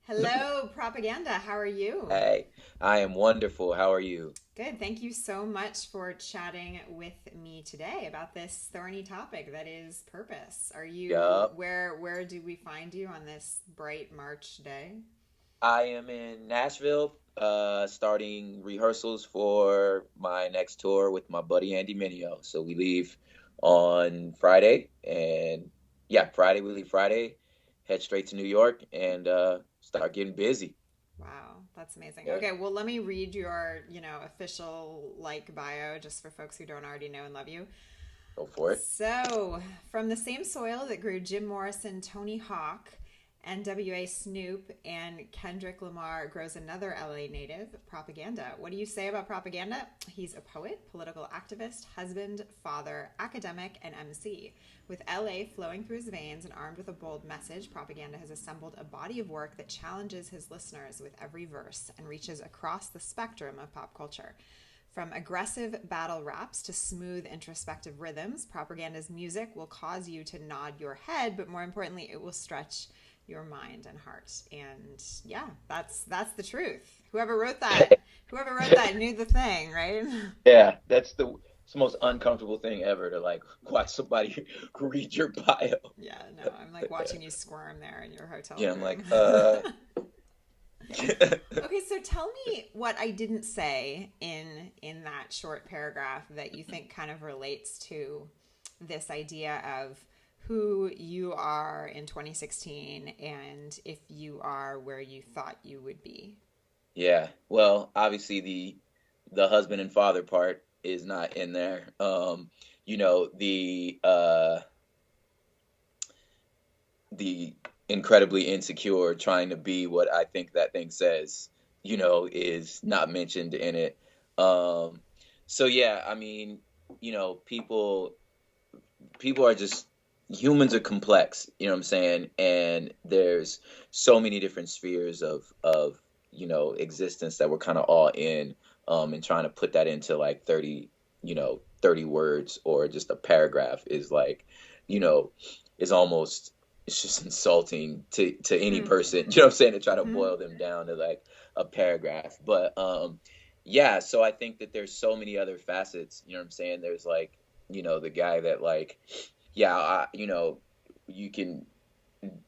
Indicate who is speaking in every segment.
Speaker 1: Hello, Propaganda. How are you?
Speaker 2: Hey, I am wonderful. How are you?
Speaker 1: Good. Thank you so much for chatting with me today about this thorny topic that is purpose. Are you
Speaker 2: Yup.
Speaker 1: where do we find you on this bright March day?
Speaker 2: I am in Nashville, starting rehearsals for my next tour with my buddy Andy Mineo. So we leave on Friday, and yeah, Friday we leave Friday, head straight to New York, and start getting busy.
Speaker 1: Wow, that's amazing.
Speaker 2: Yeah,
Speaker 1: Okay, well, let me read your, official bio just for folks who don't already know and love you.
Speaker 2: go for it.
Speaker 1: So, from the same soil that grew Jim Morrison, Tony Hawk, NWA Snoop, and Kendrick Lamar grows another LA native, Propaganda. What do you say about Propaganda? He's a poet, political activist, husband, father, academic, and MC. With LA flowing through his veins and armed with a bold message, Propaganda has assembled a body of work that challenges his listeners with every verse and reaches across the spectrum of pop culture. From aggressive battle raps to smooth introspective rhythms, Propaganda's music will cause you to nod your head, but more importantly, it will stretch your mind and heart. And yeah, that's the truth. Whoever wrote that knew the thing, right?
Speaker 2: Yeah, it's the most uncomfortable thing ever to like watch somebody read your bio.
Speaker 1: Yeah, no, I'm like watching you squirm there in your hotel
Speaker 2: Yeah, I'm like,
Speaker 1: room. Okay, so tell me what I didn't say in that short paragraph that you think kind of relates to this idea of who you are in 2016 and if you are where you thought you would be.
Speaker 2: Yeah. Well, obviously the husband and father part is not in there. You know, the incredibly insecure trying to be what I think that thing says, is not mentioned in it. Um so yeah, I mean, people are just humans are complex, you know what I'm saying? And there's so many different spheres of existence that we're kind of all in, and trying to put that into like 30 words or just a paragraph is like, you know, is almost it's just insulting to any
Speaker 1: Hmm.
Speaker 2: person, you know what I'm saying, to try to
Speaker 1: Hmm.
Speaker 2: boil them down to like a paragraph. But yeah, so I think that there's so many other facets, you know what I'm saying? There's like, the guy that like, yeah, you can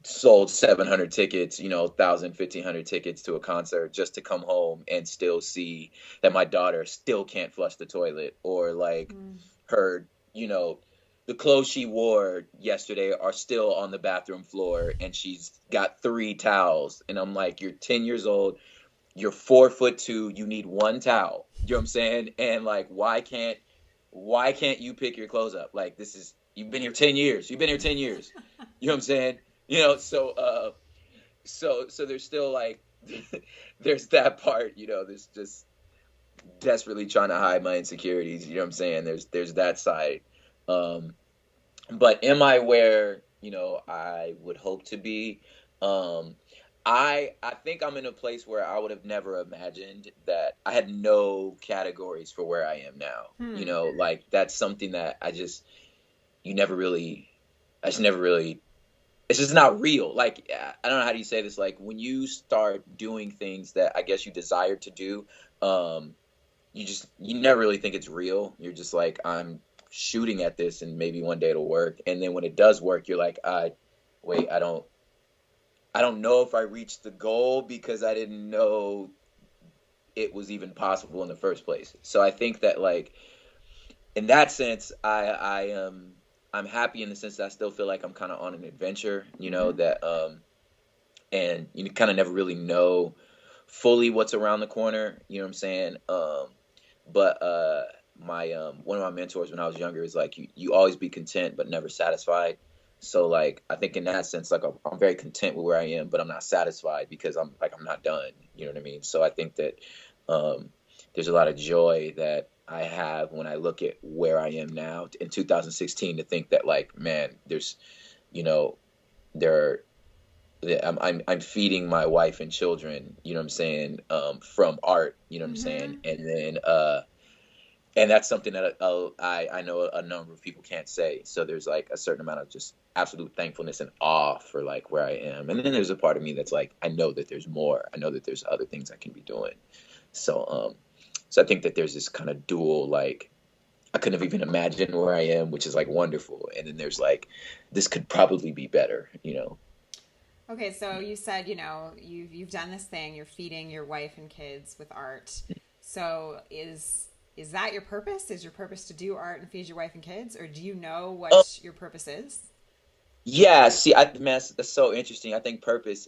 Speaker 2: sold 700 tickets, 1,000, 1,500 tickets to a concert just to come home and still see that my daughter still can't flush the toilet, or like
Speaker 1: Hmm.
Speaker 2: her, you know, the clothes she wore yesterday are still on the bathroom floor and she's got three towels. And I'm like, you're 10 years old, you're 4'2", you need one towel. You know what I'm saying? And like, why can't you pick your clothes up? Like, this is you've been here 10 years. You've been here 10 years. You know what I'm saying? So there's still like there's that part, there's just desperately trying to hide my insecurities, you know what I'm saying? There's that side. Um but am I where, I would hope to be? Um I think I'm in a place where I would have never imagined that I had no categories for where I am now.
Speaker 1: Hmm.
Speaker 2: Like that's something that you never really I just never really it's just not real. Like, I don't know how do you say this. Like when you start doing things that I guess you desire to do, um, you never really think it's real. You're just like, I'm shooting at this, and maybe one day it'll work. And then when it does work, you're like, wait, I don't know if I reached the goal because I didn't know it was even possible in the first place. So I think that like in that sense, I am I'm happy in the sense that I still feel like I'm kind of on an adventure,
Speaker 1: Mm-hmm.
Speaker 2: that and you kind of never really know fully what's around the corner, you know what I'm saying? But my one of my mentors when I was younger is like you always be content but never satisfied. So like I think in that sense like I'm very content with where I am, but I'm not satisfied because I'm not done, you know what I mean? So I think that um there's a lot of joy that I have when I look at where I am now in 2016, to think that like, man, there's, you know, there I'm feeding my wife and children, you know what I'm saying, from art, you know what I'm saying,
Speaker 1: Mm-hmm.
Speaker 2: and then And that's something that I know a number of people can't say. So there's like a certain amount of just absolute thankfulness and awe for like where I am. And then there's a part of me that's like, I know that there's more. I know that there's other things I can be doing. So so I think that there's this kind of dual, like, I couldn't have even imagined where I am, which is like wonderful. And then there's like, this could probably be better, you know.
Speaker 1: Okay, so you said, you've done this thing, you're feeding your wife and kids with art. So is that your purpose? Is your purpose to do art and feed your wife and kids, or do you know what your purpose is?
Speaker 2: Yeah, see, man, that's so interesting. I think purpose,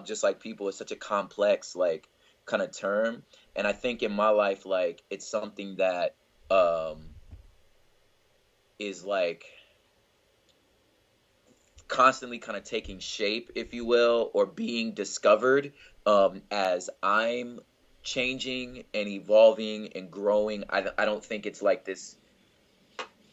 Speaker 2: just like people, is such a complex, like, kind of term. And I think in my life, like, it's something that is like constantly kind of taking shape, if you will, or being discovered as I'm changing and evolving and growing. I don't think it's like this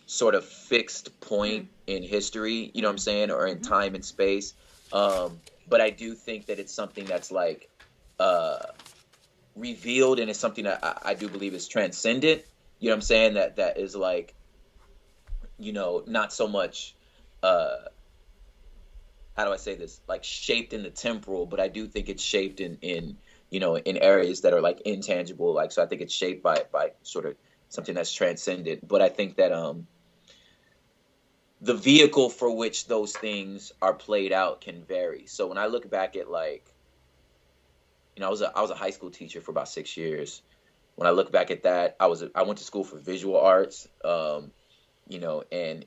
Speaker 2: sort of fixed point
Speaker 1: Mm,
Speaker 2: in history, you know what I'm
Speaker 1: mm,
Speaker 2: saying, or in
Speaker 1: mm-hmm.
Speaker 2: time and space. But I do think that it's something that's like uh, revealed, and it's something that I do believe is transcendent. You know what I'm saying? That is like, not so much. Uh, how do I say this? Like shaped in the temporal, but I do think it's shaped in areas that are like intangible. Like, so I think it's shaped by sort of something that's transcendent. But I think that the vehicle for which those things are played out can vary. So when I look back at, like, I was a high school teacher for about 6 years. When I look back at that, I went to school for visual arts, and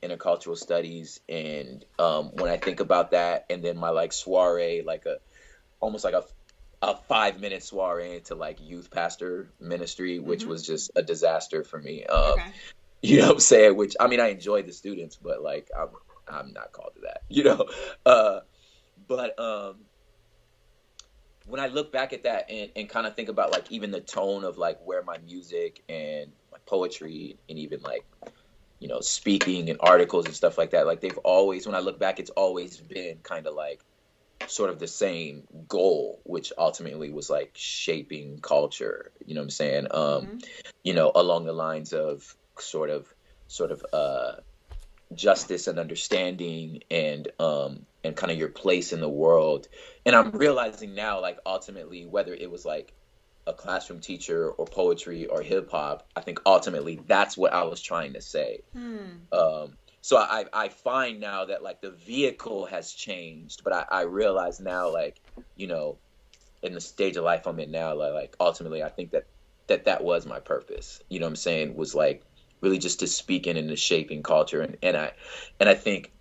Speaker 2: intercultural studies. And when I think about that, and then my like soiree, like almost like a 5 minute soiree into like youth pastor ministry, which
Speaker 1: Mm-hmm.
Speaker 2: was just a disaster for me.
Speaker 1: Okay.
Speaker 2: You know what I'm saying? Which, I mean, I enjoy the students, but like I'm not called to that, you know. Uh, but when I look back at that and kind of think about like even the tone of like where my music and my poetry and even like speaking and articles and stuff like that, like they've always, when I look back, it's always been kind of like sort of the same goal, which ultimately was like shaping culture. You know what I'm saying?
Speaker 1: Mm-hmm.
Speaker 2: Along the lines of sort of justice and understanding and kind of your place in the world. And I'm realizing now, like, ultimately, whether it was like a classroom teacher or poetry or hip hop, I think ultimately that's what I was trying to say.
Speaker 1: Hmm.
Speaker 2: So I find now that like the vehicle has changed, but I realize now, like, you know in the stage of life I'm in now, like ultimately I think that was my purpose. You know what I'm saying? Was like really just to speak in and to shaping culture, and I think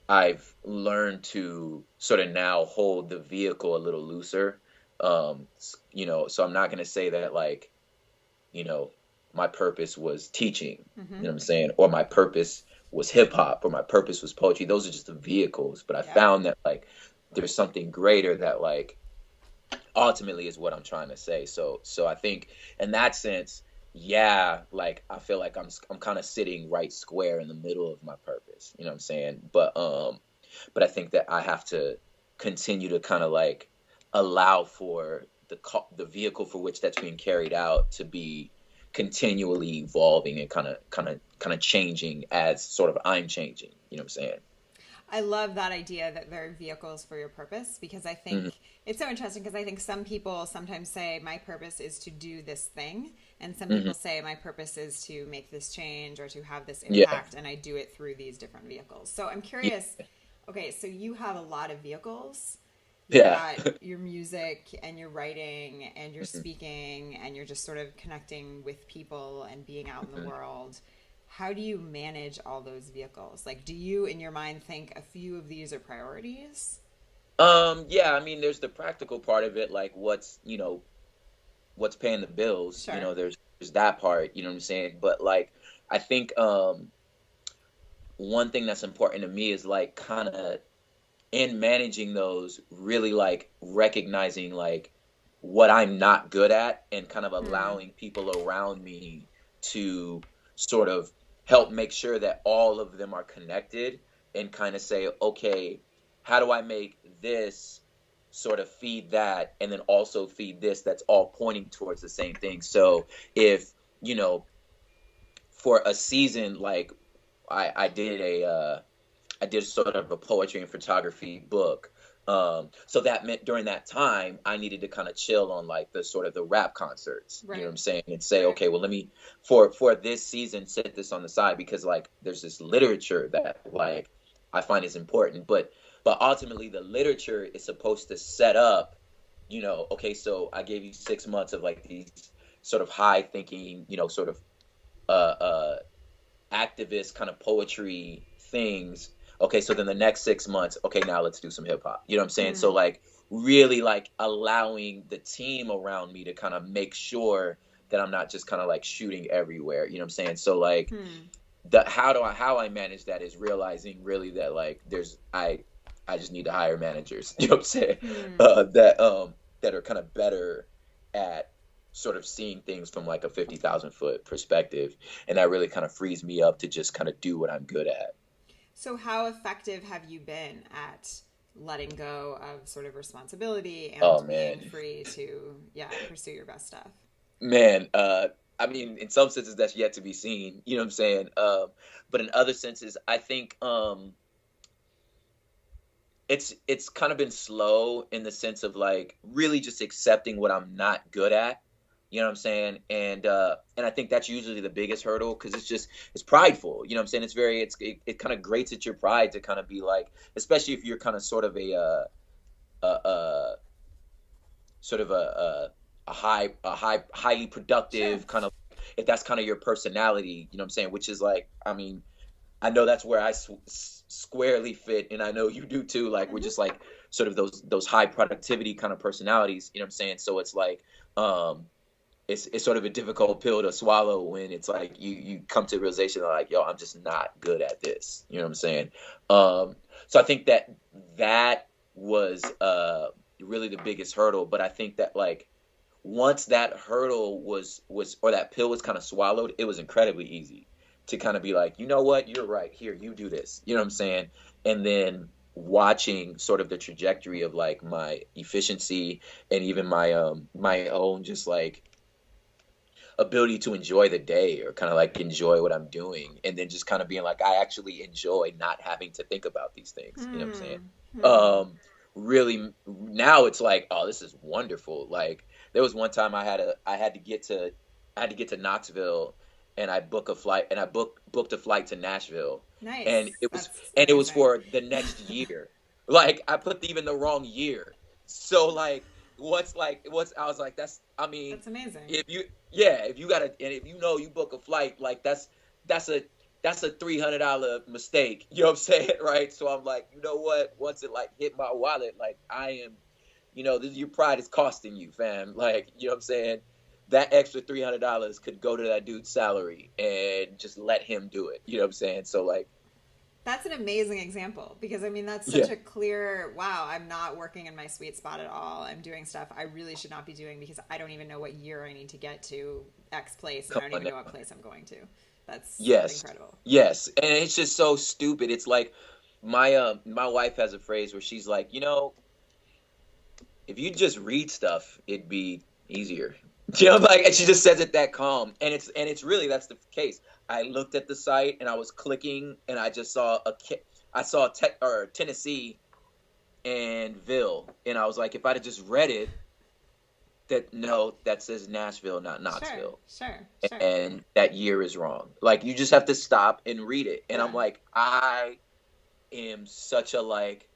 Speaker 2: I've learned to sort of now hold the vehicle a little looser. So I'm not gonna say that, like, you know, my purpose was teaching,
Speaker 1: Mm-hmm.
Speaker 2: you know what I'm saying? Or my purpose was hip hop, or my purpose was poetry. Those are just the vehicles. But I
Speaker 1: Yep.
Speaker 2: found that like there's something greater that like ultimately is what I'm trying to say. So I think in that sense, yeah, like I feel like I'm kind of sitting right square in the middle of my purpose. You know what I'm saying? But I think that I have to continue to kind of like allow for the vehicle for which that's being carried out to be continually evolving and kind of changing as sort of I'm changing. You know what I'm saying?
Speaker 1: I love that idea that they're vehicles for your purpose, because I think
Speaker 2: Hmm.
Speaker 1: it's so interesting, because I think some people sometimes say my purpose is to do this thing, and some
Speaker 2: Hmm.
Speaker 1: people say my purpose is to make this change or to have this
Speaker 2: Yeah.
Speaker 1: impact, and I do it through these different vehicles. So I'm
Speaker 2: Yeah.
Speaker 1: curious. Okay, so you have a lot of vehicles. You've
Speaker 2: Yeah.
Speaker 1: got your music and your writing and your speaking, and you're just sort of connecting with people and being out in the
Speaker 2: Mhm.
Speaker 1: world. How do you manage all those vehicles? Like, do you, in your mind, think a few of these are priorities?
Speaker 2: Yeah, I mean, there's the practical part of it, like what's paying the bills,
Speaker 1: Sure.
Speaker 2: there's that part, you know what I'm saying? But like I think one thing that's important to me is like kind of in managing those, really like recognizing like what I'm not good at, and kind of
Speaker 1: Hmm.
Speaker 2: allowing people around me to sort of help make sure that all of them are connected, and kind of say, okay, how do I make this sort of feed that, and then also feed this, that's all pointing towards the same thing. So if, you know, for a season, like I did I did sort of a poetry and photography book. So that meant during that time, I needed to kind of chill on like the sort of the rap concerts, you know what
Speaker 1: Right.
Speaker 2: I'm saying? And say,
Speaker 1: Right.
Speaker 2: okay, well, let me, for this season, set this on the side because like there's this literature that like I find is important, but ultimately the literature is supposed to set up, okay, so I gave you 6 months of like these sort of high thinking, sort of, uh, activist kind of poetry things. Okay, so then the next 6 months, okay, now let's do some hip hop. You know what I'm saying? So
Speaker 1: Hmm.
Speaker 2: like really like allowing the team around me to kind of make sure that I'm not just kind of like shooting everywhere. You know what I'm saying? So like
Speaker 1: Hmm.
Speaker 2: how I manage that is realizing really that like I just need to hire managers. You know what I'm saying?
Speaker 1: Hmm.
Speaker 2: That are kind of better at sort of seeing things from like a 50,000 foot perspective, and that really kind of frees me up to just kind of do what I'm good at.
Speaker 1: So, how effective have you been at letting go of sort of responsibility
Speaker 2: Oh
Speaker 1: and being
Speaker 2: man,
Speaker 1: free to, yeah, pursue your best stuff?
Speaker 2: man. I mean, in some senses that's yet to be seen. You know what I'm saying? But in other senses, I think it's kind of been slow in the sense of like really just accepting what I'm not good at. You know what I'm saying? And I think that's usually the biggest hurdle because it's prideful. You know what I'm saying? It kind of grates at your pride to kind of be like, especially if you're kind of sort of a sort of highly
Speaker 1: Sure.
Speaker 2: productive kind of, if that's kind of your personality. You know what I'm saying? Which is like, I mean, I know that's where I squarely fit, and I know you do too. Like we're
Speaker 1: Hmm.
Speaker 2: just like sort of those high productivity kind of personalities. You know what I'm saying? So it's like it's sort of a difficult pill to swallow when it's like you come to the realization that like, yo, I'm just not good at this. You know what I'm saying? So I think that was really the biggest hurdle. But I think that like once that hurdle was or that pill was kind of swallowed, it was incredibly easy to kind of be like, you know what, you're right. Here, you do this. You know what I'm saying? And then watching sort of the trajectory of like my efficiency and even my own just like ability to enjoy the day or kind of like enjoy what I'm doing, and then just kind of being like I actually enjoy not having to think about these things. You know what I'm saying?
Speaker 1: Hmm. Hmm.
Speaker 2: Um, really now it's like, oh, this is wonderful. Like there was one time I had to get to Knoxville, and I book a flight and I booked a flight to Nashville, and
Speaker 1: Nice.
Speaker 2: it was
Speaker 1: That's
Speaker 2: and it was
Speaker 1: amazing.
Speaker 2: for the next year. Like I put even the wrong year. So what's I was like, that's, I mean,
Speaker 1: That's amazing.
Speaker 2: if you, yeah, if you gotta, and if you book a flight, like that's a that's a $300 mistake. You know what I'm saying? Right? So I'm like, you know what? Once it like hit my wallet, like I am, this, your pride is costing you, fam. Like, you know what I'm saying? That extra $300 could go to that dude's salary and just let him do it. You know what I'm saying? So like,
Speaker 1: That's an amazing example because I mean that's such
Speaker 2: yeah,
Speaker 1: a clear wow, I'm not working in my sweet spot at all. I'm doing stuff I really should not be doing because I don't even know what year I need to get to X place and I
Speaker 2: come
Speaker 1: don't
Speaker 2: on
Speaker 1: even
Speaker 2: now.
Speaker 1: know what place I'm going to. That's
Speaker 2: Yes,
Speaker 1: incredible.
Speaker 2: yes, and it's just so stupid. It's like my wife has a phrase where she's like, if you just read stuff, it'd be easier. Like, and she just says it that calm, and it's really that's the case. I looked at the site and I was clicking, and I just saw I saw Tennessee and Ville, and I was like, if I'd have just read it, that no, that says Nashville, not
Speaker 1: Sure,
Speaker 2: Knoxville,
Speaker 1: sure, sure.
Speaker 2: and that year is wrong. Like you just have to stop and read it, and I'm
Speaker 1: Yeah.
Speaker 2: like, I am such a like,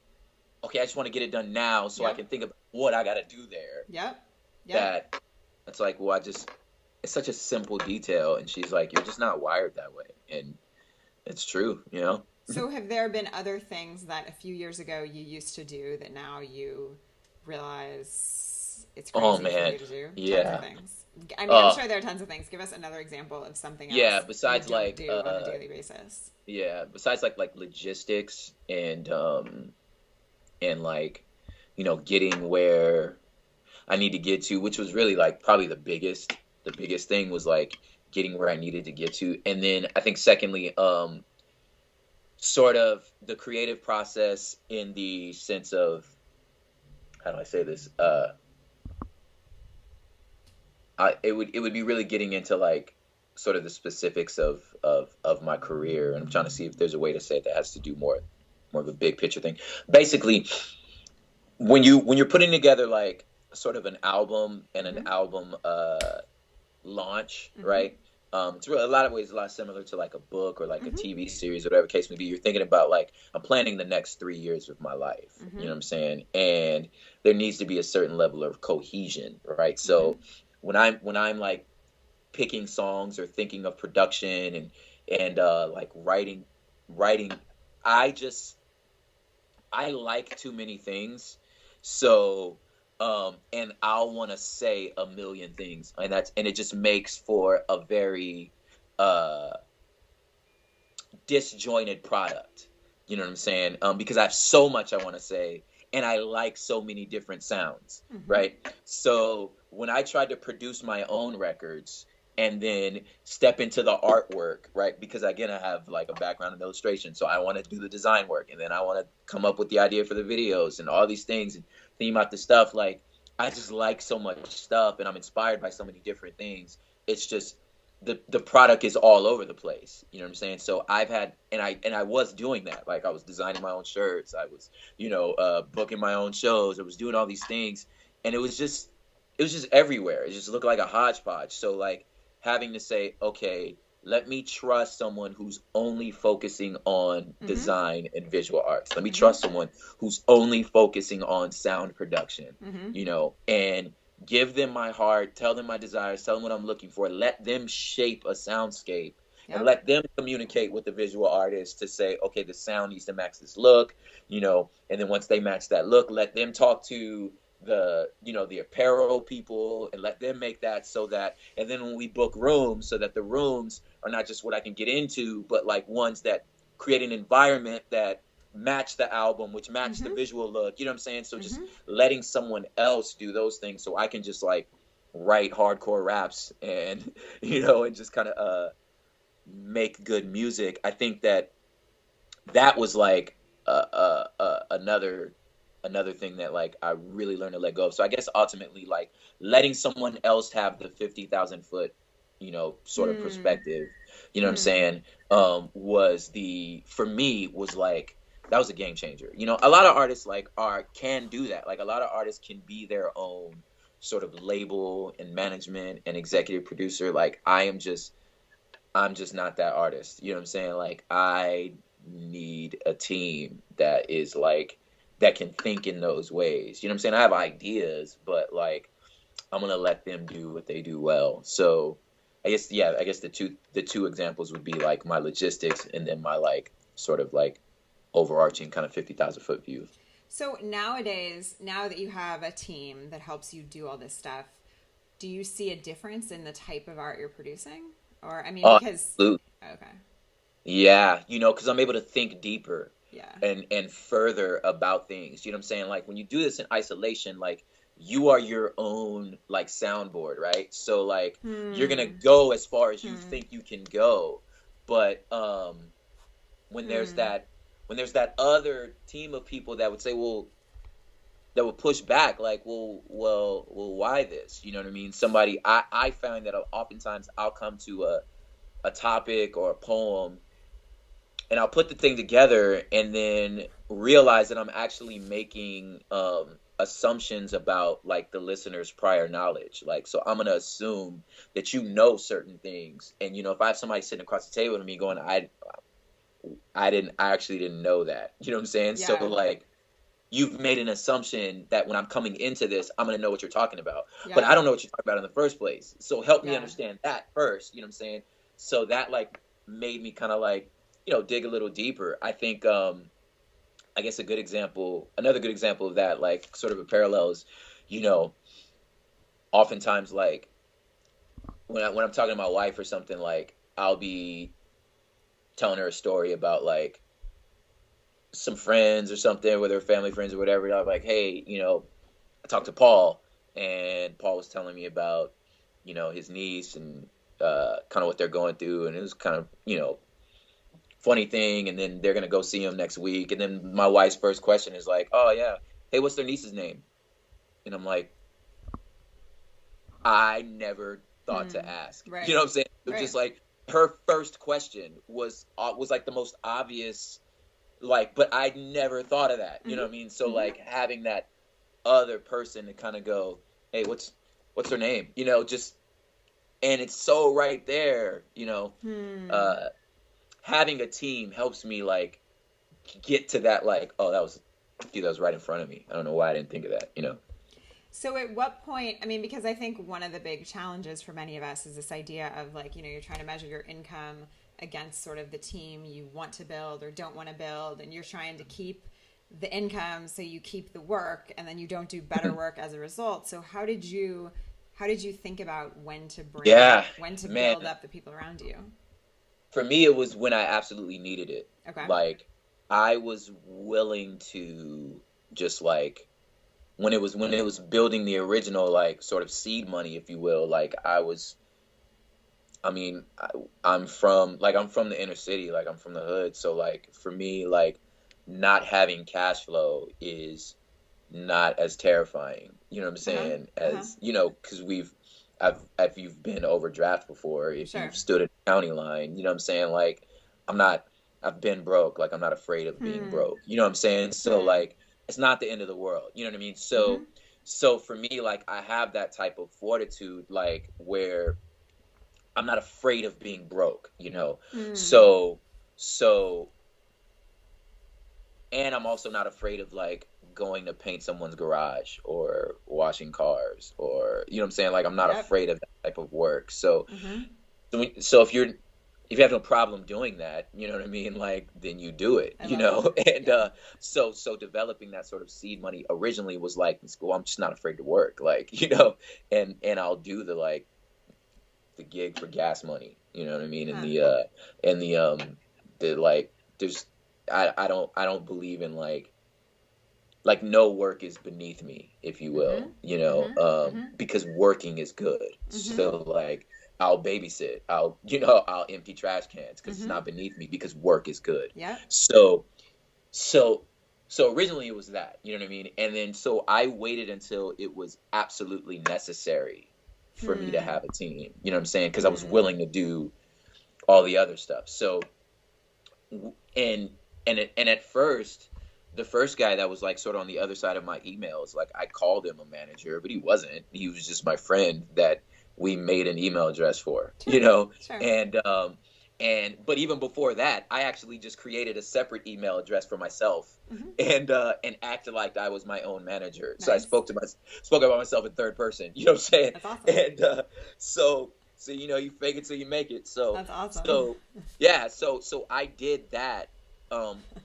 Speaker 2: okay, I just want to get it done now so I
Speaker 1: Yep.
Speaker 2: can think about what I got to do there.
Speaker 1: Yep. Yep.
Speaker 2: That it's like, well, it's such a simple detail, and she's like, you're just not wired that way, and it's true.
Speaker 1: So have there been other things that a few years ago you used to do that now you realize it's
Speaker 2: Oh
Speaker 1: crazy for
Speaker 2: man,
Speaker 1: you to do? Tons of
Speaker 2: yeah,
Speaker 1: things. I mean, I'm
Speaker 2: uh,
Speaker 1: sure there are tons of things. Give us another example of something
Speaker 2: yeah.
Speaker 1: else you
Speaker 2: Besides
Speaker 1: don't
Speaker 2: like,
Speaker 1: do on a daily basis.
Speaker 2: yeah, besides like logistics and like, getting where I need to get to, which was really like probably the biggest thing was like getting where I needed to get to, and then I think secondly, sort of the creative process in the sense of, how do I say this? It would be really getting into like sort of the specifics of my career, and I'm trying to see if there's a way to say it that has to do more of a big picture thing. Basically, when you're putting together like sort of an album and an album launch, right? It's really a lot of ways a lot similar to like a book or like a TV series or whatever case may be. You're thinking about like, I'm planning the next 3 years of my life. You know what I'm saying? And there needs to be a certain level of cohesion, right? So when I'm like picking songs or thinking of production and like writing, I like too many things. So and I'll want to say a million things, and it just makes for a very disjointed product. You know what I'm saying? Because I have so much I want to say, and I like so many different sounds, right? So when I tried to produce my own records and then step into the artwork, right? Because again, I have like a background in illustration, so I want to do the design work, and then I want to come up with the idea for the videos and all these things and theme out the stuff. Like, I just like so much stuff, and I'm inspired by so many different things. It's just the product is all over the place. You know what I'm saying? So I've had, and I was doing that. Like, I was designing my own shirts. I was, booking my own shows. I was doing all these things, and it was just everywhere. It just looked like a hodgepodge. So like, having to say, okay, let me trust someone who's only focusing on design and visual arts. Let me trust someone who's only focusing on sound production, and give them my heart, tell them my desires, tell them what I'm looking for, let them shape a soundscape, and let them communicate with the visual artist to say, okay, the sound needs to match this look, and then once they match that look, let them talk to the apparel people and let them make that, so that, and then when we book rooms, so that the rooms are not just what I can get into, but like ones that create an environment that match the album, which match the visual look, you know what I'm saying? So just letting someone else do those things, so I can just like write hardcore raps and and just kind of make good music. I think that was like another thing that like I really learned to let go of. So I guess ultimately, like, letting someone else have the 50,000 foot, sort of perspective, you know what I'm saying, for me was like, that was a game changer. A lot of artists like can do that. Like, a lot of artists can be their own sort of label and management and executive producer. Like, I'm just not that artist. You know what I'm saying? Like, I need a team that is like, that can think in those ways. You know what I'm saying? I have ideas, but like, I'm gonna let them do what they do well. So I guess the two examples would be like my logistics, and then my like sort of like overarching kind of 50,000 foot view.
Speaker 1: So nowadays, now that you have a team that helps you do all this stuff, do you see a difference in the type of art you're producing? Or, I mean, because...
Speaker 2: Absolutely.
Speaker 1: Okay.
Speaker 2: Yeah, because I'm able to think deeper.
Speaker 1: Yeah.
Speaker 2: And further about things. You know what I'm saying? Like, when you do this in isolation, like, you are your own like soundboard, right? So like, you're gonna go as far as you think you can go. But when there's that other team of people that would say, that would push back, like, well, why this? You know what I mean? Somebody, I find that oftentimes I'll come to a topic or a poem, and I'll put the thing together and then realize that I'm actually making assumptions about like the listener's prior knowledge. Like, so I'm going to assume that certain things. And, if I have somebody sitting across the table with me going, I actually didn't know that. You know what I'm saying? Yeah. So like, you've made an assumption that when I'm coming into this, I'm going to know what you're talking about. Yeah. But I don't know what you're talking about in the first place. So help me understand that first. You know what I'm saying? So that like made me kind of like, dig a little deeper. I think, I guess another good example of that, like sort of a parallel is, oftentimes like when I'm talking to my wife or something, like I'll be telling her a story about like some friends or something, whether family friends or whatever. I'm like, hey, I talked to Paul, and Paul was telling me about, his niece and kind of what they're going through, and it was kind of, funny thing, and then they're gonna go see him next week, and then my wife's first question is like, oh yeah, hey, what's their niece's name? And I'm like, I never thought to ask.
Speaker 1: Right.
Speaker 2: You know what I'm saying? It was
Speaker 1: Right.
Speaker 2: just like her first question was like the most obvious, like, but I never thought of that. You know what I mean? So like having that other person to kind of go, hey, what's her name? You know, just, and it's so right there, you know, having a team helps me like get to that, like, oh, that was right in front of me. I don't know why I didn't think of that, you know?
Speaker 1: So at what point, I mean, because I think one of the big challenges for many of us is this idea of like, you know, you're trying to measure your income against sort of the team you want to build or don't want to build, and you're trying to keep the income so you keep the work, and then you don't do better work as a result. So how did you think about when to build up the people around you?
Speaker 2: For me, it was when I absolutely needed it.
Speaker 1: Okay.
Speaker 2: Like I was willing to just like, when it was building the original, like, sort of seed money, if you will, like I'm from the inner city, like I'm from the hood. So like for me, like not having cash flow is not as terrifying, you know what I'm saying? As, you know, because if you've been overdraft before, if you've stood at the county line, you know what I'm saying? Like I've been broke, like I'm not afraid of being broke, you know what I'm saying? So like, it's not the end of the world. You know what I mean? So for me, like I have that type of fortitude, like where I'm not afraid of being broke, you know? So, and I'm also not afraid of like going to paint someone's garage or washing cars, or, you know what I'm saying? Like I'm not afraid of that type of work. So, so if you have no problem doing that, you know what I mean? Like, then you do it, you know? And so developing that sort of seed money originally was like, well, I'm just not afraid to work, like, you know, and I'll do the gig for gas money, you know what I mean? And the like, there's, I don't believe in like no work is beneath me, if you will, you know, because working is good. So like, I'll babysit. I'll empty trash cans because it's not beneath me, because work is good.
Speaker 1: Yeah.
Speaker 2: So originally it was that, you know what I mean? And then, so I waited until it was absolutely necessary for me to have a team, you know what I'm saying? Because I was willing to do all the other stuff. So, and at first, the first guy that was like sort of on the other side of my emails, like I called him a manager, but he wasn't. He was just my friend that we made an email address for, you know? But even before that, I actually just created a separate email address for myself and acted like I was my own manager. Nice. So I spoke about myself in third person, you know what I'm saying?
Speaker 1: That's awesome.
Speaker 2: And so, you know, you fake it till you make it. So
Speaker 1: that's awesome.
Speaker 2: So yeah, so I did that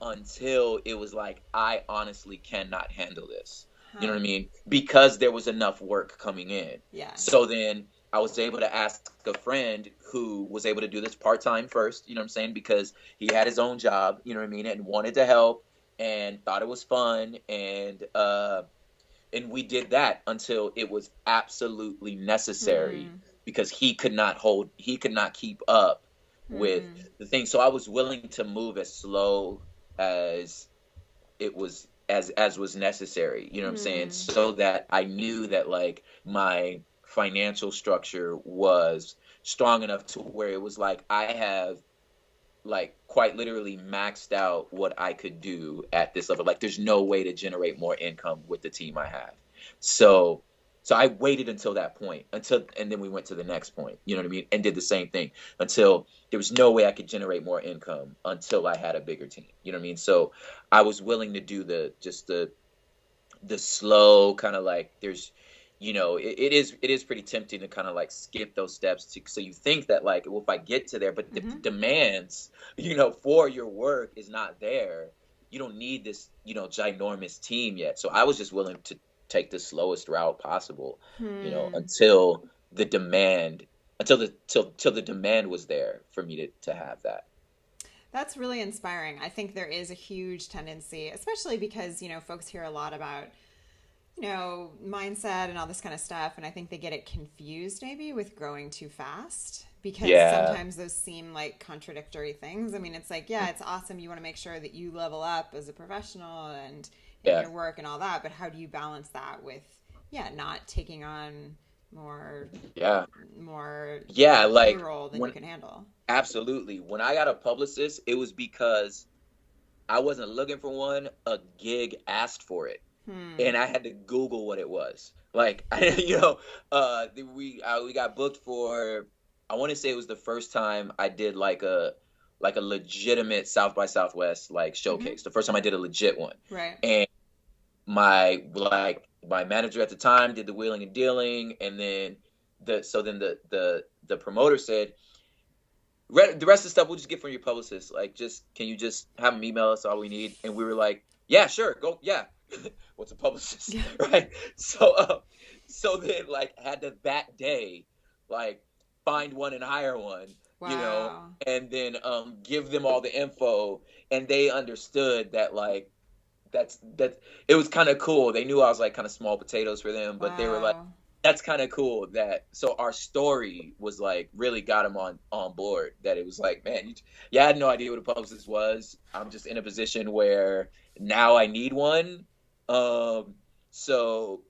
Speaker 2: until it was like, I honestly cannot handle this. You know what I mean? Because there was enough work coming in.
Speaker 1: Yeah.
Speaker 2: So then I was able to ask a friend who was able to do this part-time first, you know what I'm saying? Because he had his own job, you know what I mean? And wanted to help and thought it was fun. And we did that until it was absolutely necessary, because he could not keep up with the thing. So I was willing to move as slow as it was, as was necessary, you know what I'm saying? So that I knew that like my financial structure was strong enough to where it was like, I have like quite literally maxed out what I could do at this level. Like there's no way to generate more income with the team I have. So I waited until that point, and then we went to the next point, you know what I mean? And did the same thing until there was no way I could generate more income until I had a bigger team, you know what I mean? So I was willing to do the slow kind of like, there's, you know, it is pretty tempting to kind of like skip those steps so you think that like, well, if I get to there, but the demands, you know, for your work is not there. You don't need this, you know, ginormous team yet. So I was just willing to take the slowest route possible, you know, until the demand was there for me to have that.
Speaker 1: That's really inspiring. I think there is a huge tendency, especially because, you know, folks hear a lot about, you know, mindset and all this kind of stuff. And I think they get it confused maybe with growing too fast, because sometimes those seem like contradictory things. I mean, it's like, yeah, it's awesome. You want to make sure that you level up as a professional and in your work and all that. But how do you balance that with, not taking on more
Speaker 2: Yeah.
Speaker 1: more
Speaker 2: Yeah. Like
Speaker 1: payroll than you
Speaker 2: when,
Speaker 1: can handle.
Speaker 2: absolutely. When I got a publicist, it was because I wasn't looking for one. A gig asked for it,
Speaker 1: Hmm.
Speaker 2: and I had to Google what it was. Like, we got booked for. I want to say it was the first time I did like a legitimate South by Southwest like
Speaker 1: Mm-hmm.
Speaker 2: showcase. The first time I did a legit one,
Speaker 1: Right.
Speaker 2: and my manager at the time did the wheeling and dealing, and then the promoter said, the rest of the stuff we'll just get from your publicist. Like, just can you just have them email us all we need? And we were like, yeah, sure, go, yeah. What's a publicist,
Speaker 1: Yeah.
Speaker 2: right? So then like had to that day like find one and hire one,
Speaker 1: Wow.
Speaker 2: and then give them all the info, and they understood that like that it was kind of cool. They knew I was like kind of small potatoes for them, but they were like,
Speaker 1: Wow.
Speaker 2: that's kind of cool. That so our story was like really got them on board. That it was like, man, yeah, I had no idea what a publicist was. I'm just in a position where now I need one. So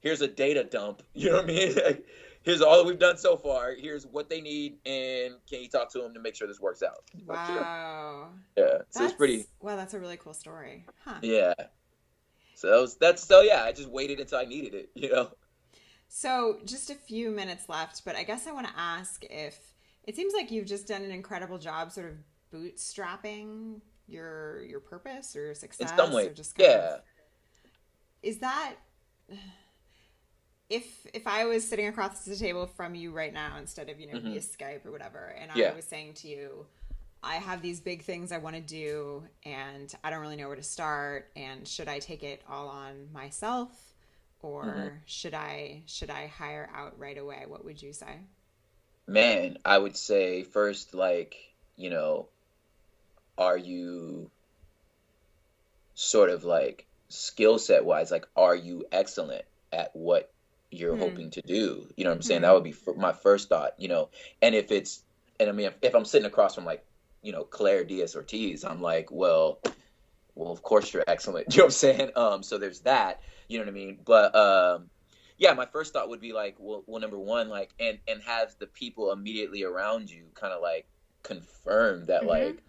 Speaker 2: here's a data dump. You know what I mean? Like, here's all that we've done so far. Here's what they need, and can you talk to them to make sure this works out? Like, sure.
Speaker 1: Wow.
Speaker 2: Yeah. So it's pretty.
Speaker 1: That's wow, that's a really cool story. Huh.
Speaker 2: Yeah. So that's so yeah. I just waited until I needed it.
Speaker 1: So, just a few minutes left, but I guess I want to ask if it seems like you've just done an incredible job sort of bootstrapping your purpose or your
Speaker 2: In some
Speaker 1: success
Speaker 2: way.
Speaker 1: or just kind of
Speaker 2: Yeah.
Speaker 1: is that if I was sitting across the table from you right now instead of,
Speaker 2: Hmm.
Speaker 1: via Skype or whatever, and I
Speaker 2: Yeah.
Speaker 1: was saying to you, I have these big things I want to do and I don't really know where to start, and should I take it all on myself
Speaker 2: Hmm.
Speaker 1: or should I hire out right away? What would you say?
Speaker 2: Man, I would say first, like, are you sort of like skill set wise, like, are you excellent at what you're
Speaker 1: Hmm.
Speaker 2: hoping to do? You know what I'm saying? That
Speaker 1: Hmm.
Speaker 2: would be my first thought. And and I mean, if I'm sitting across from like, Claire Diaz-Ortiz, I'm like, well, of course you're excellent. You know what I'm saying? So there's that. You know what I mean? But yeah, my first thought would be like, well, number one, like, and have the people immediately around you kind of like confirm that
Speaker 1: Mm-hmm.
Speaker 2: like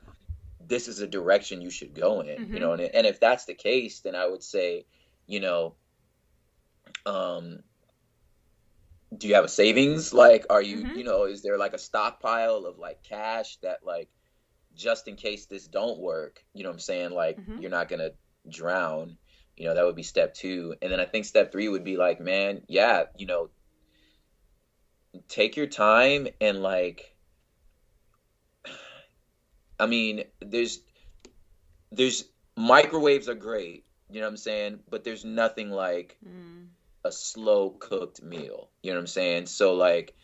Speaker 2: this is a direction you should go in.
Speaker 1: Mm-hmm.
Speaker 2: And if that's the case, then I would say, you know, um, do you have a savings? Like, are you,
Speaker 1: Mm-hmm.
Speaker 2: is there like a stockpile of like cash that like just in case this don't work, you know what I'm saying? Like,
Speaker 1: Mm-hmm.
Speaker 2: you're not gonna drown. That would be step two. And then I think step three would be like, man, yeah, take your time and like, I mean, there's microwaves are great, you know what I'm saying? But there's nothing like
Speaker 1: Mm.
Speaker 2: a slow cooked meal. You know what I'm saying? So like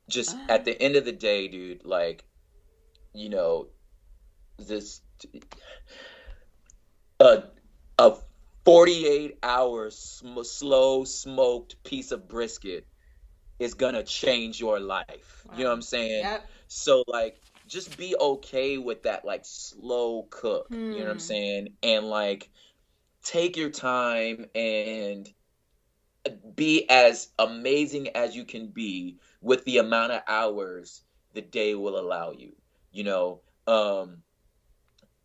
Speaker 2: just at the end of the day, dude, like, you know, this a a 48-hour slow smoked piece of brisket is gonna change your life. You know what
Speaker 1: Wow.
Speaker 2: I'm saying?
Speaker 1: Yep.
Speaker 2: So like just be okay with that like slow cook. You know what I'm
Speaker 1: Hmm.
Speaker 2: saying? And like take your time and be as amazing as you can be with the amount of hours the day will allow you. You know,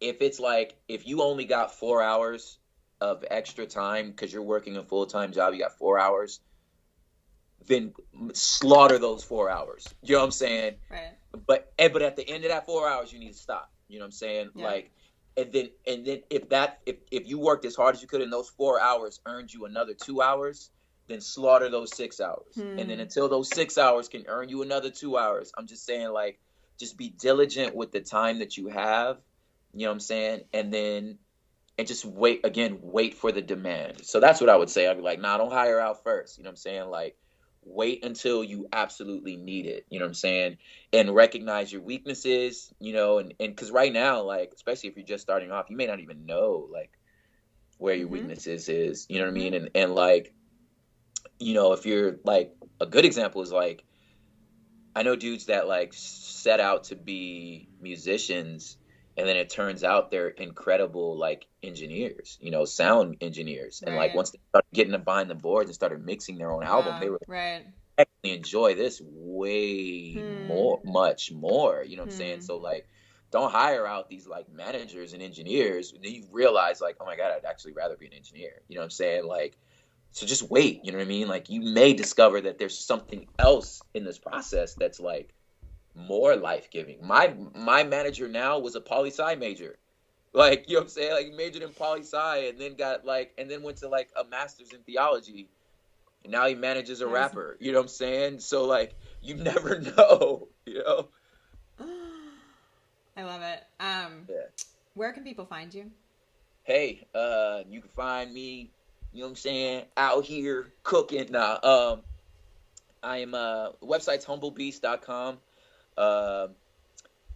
Speaker 2: if it's like if you only got 4 hours of extra time because you're working a full-time job, you got 4 hours, then slaughter those 4 hours. You know what I'm saying?
Speaker 1: Right.
Speaker 2: But at the end of that 4 hours, you need to stop. You know what I'm saying?
Speaker 1: Yeah.
Speaker 2: Like, and then if you worked as hard as you could and those 4 hours earned you another 2 hours, then slaughter those 6 hours. And then
Speaker 1: Hmm.
Speaker 2: until those 6 hours can earn you another 2 hours, I'm just saying like just be diligent with the time that you have. You know what I'm saying? And just wait for the demand. So that's what I would say. I'd be like, nah, don't hire out first. You know what I'm saying? Like, wait until you absolutely need it. You know what I'm saying? And recognize your weaknesses, and because right now, like, especially if you're just starting off, you may not even know, like, where your
Speaker 1: Mm-hmm.
Speaker 2: weaknesses is. You know what I
Speaker 1: Mm-hmm.
Speaker 2: mean? And like, if you're like, a good example is like, I know dudes that like set out to be musicians, and then it turns out they're incredible like engineers, sound engineers. And like
Speaker 1: Right.
Speaker 2: once they started getting behind the boards and started mixing their own album, they
Speaker 1: Wow.
Speaker 2: were
Speaker 1: Right.
Speaker 2: actually enjoy this way much more. You know what I'm saying? So like, don't hire out these like managers and engineers, and then you realize like, oh my God, I'd actually rather be an engineer. You know what I'm saying? Like, so just wait. You know what I mean? Like, you may discover that there's something else in this process that's like more life giving. My manager now was a poli-sci major. Like, you know what I'm saying? Like, he majored in poli-sci and then got like, and then went to like a master's in theology. And now he manages a rapper. You know what I'm saying? So like, you never know, you know?
Speaker 1: I love it.
Speaker 2: Yeah.
Speaker 1: Where can people find you?
Speaker 2: Hey, you can find me, you know what I'm saying, out here cooking. Nah, I am, website's humblebeast.com.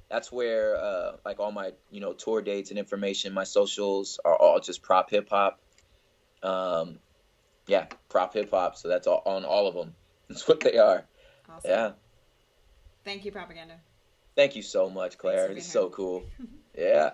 Speaker 2: That's where like all my, you know, tour dates and information, my socials are all just prop hip hop. Yeah, prop hip hop. So that's all on all of them. That's what they are.
Speaker 1: Awesome.
Speaker 2: Yeah.
Speaker 1: Thank you, Propaganda.
Speaker 2: Thank you so much, Claire. It's so cool. Yeah.